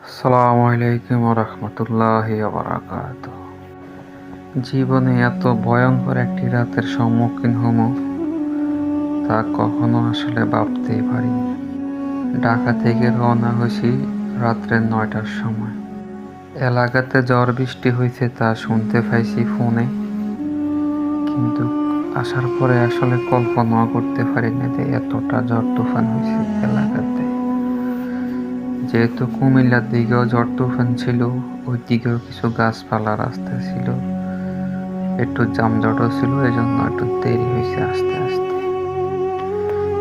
আসসালামু আলাইকুম ওয়া রাহমাতুল্লাহি ওয়া বারাকাতুহু। জীবনে এত ভয়ঙ্কর একটি রাতের সম্মুখীন হবো তা কখনো আসলে ভাবতেই পারিনি। ঢাকা থেকে রওনা হয়েছি রাত্রে ৯টার সময়। এলাকাতে ঝড় বৃষ্টি হয়েছে তা শুনতে পাইছি ফোনে, কিন্তু আসার পরে আসলে কল্পনাও করতে পারিনি যে এতটা ঝড় তুফান হয়েছে এলাকাতে। যেহেতু কুমিল্লার দিকেও ঝড় তুফান ছিল, ওই দিকেও কিছু গাছপালা রাস্তা ছিল, একটু যানজটও ছিল, এজন্য একটু দেরি হয়েছে আস্তে আস্তে।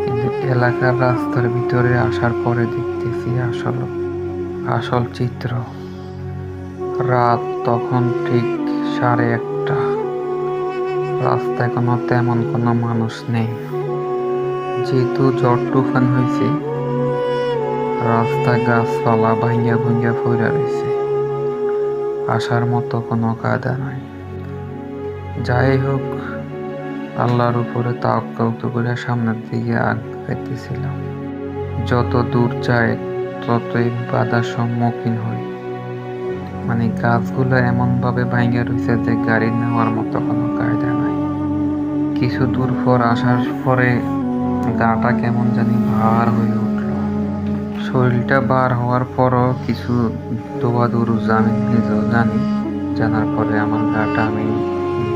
কিন্তু এলাকার রাস্তার ভিতরে আসার পরে দেখতেছি আসল চিত্র। রাত তখন ঠিক 1:30। রাস্তায় তেমন কোনো মানুষ নেই। যেহেতু ঝড় তুফান হয়েছে, রাস্তায় গাছপালা ভাঙ্গা ভাঙ্গা পড়ে রয়েছে, আসার মতো কোনো কায়দা নাই। যাই হোক, আল্লাহর উপরে তাওয়াক্কুল করে সামনের দিকে আগাইতেছিলাম। যত দূর যায় ততই বাধার সম্মুখীন হই। গাছগুলো এমন ভাবে ভাঙ্গা রয়েছে যে গাড়ি নেওয়ার মতো কোনো কায়দা নাই। কিছু দূর পর আসার পরে গাটা কেমন জানি ভার হয়ে উঠল। শরীরটা বার হওয়ার পরও কিছু দৌড়াদৌড় জানার পরে আমার গাটা আমি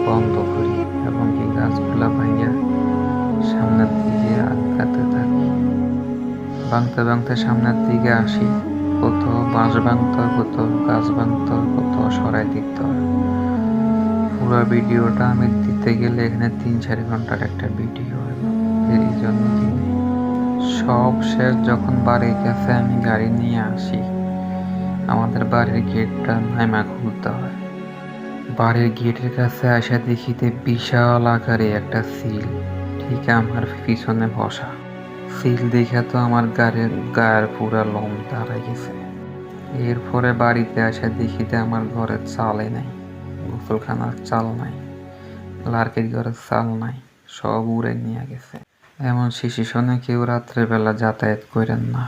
বন্ধ করি এবং এই গাছগুলা ভাঙিয়া সামনের দিকে আগাতে থাকি। ভাঙতে ভাঙতে সামনের দিকে আসি। কত বাঁশ ভাঙতে হয়, কত গাছ ভাঙতে হয়, কত সরাই দিতে হয়। পুরো ভিডিওটা আমি দিতে গেলে এখানে 3-4 ঘন্টার একটা ভিডিও। এই জন্য সব শেষ যখন বাড়ির কাছে আমি গাড়ি নিয়ে আসি, আমাদের বাড়ির গেটটা নাইমা খুলতে হয়। বাড়ির গেটের কাছে আসা দেখিতে বিশাল আকারে একটা সিল ঠিক আমার পিছনে বসা। সিল দেখে তো আমার গায়ের পুরা লোম দাঁড়াই গেছে। এরপরে বাড়িতে আসা দেখিতে আমার ঘরের চালে নাই, গোসলখানার চাল নাই, লার্কির ঘরের চাল নাই, সব উড়ে নিয়ে গেছে। এমন সিচুয়েশনে কেউ রাত্রেবেলা যাতায়াত করেন না।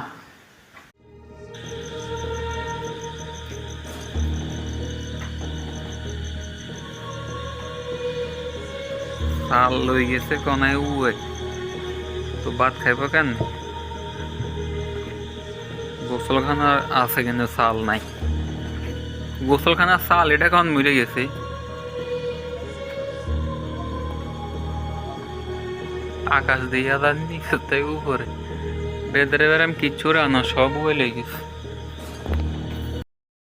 চাল লই গেছে কোনায় উয়ে, তো ভাত খাইব কেন? গোসলখানা আছে কিন্তু চাল নাই। গোসলখানার চাল এটা কখন মরে গেছে। আকাশ দিয়া নিচে থেকে উপরে বেদরে বেড়াম কিচ্ছু রানো সব উয়ে লেগেছে।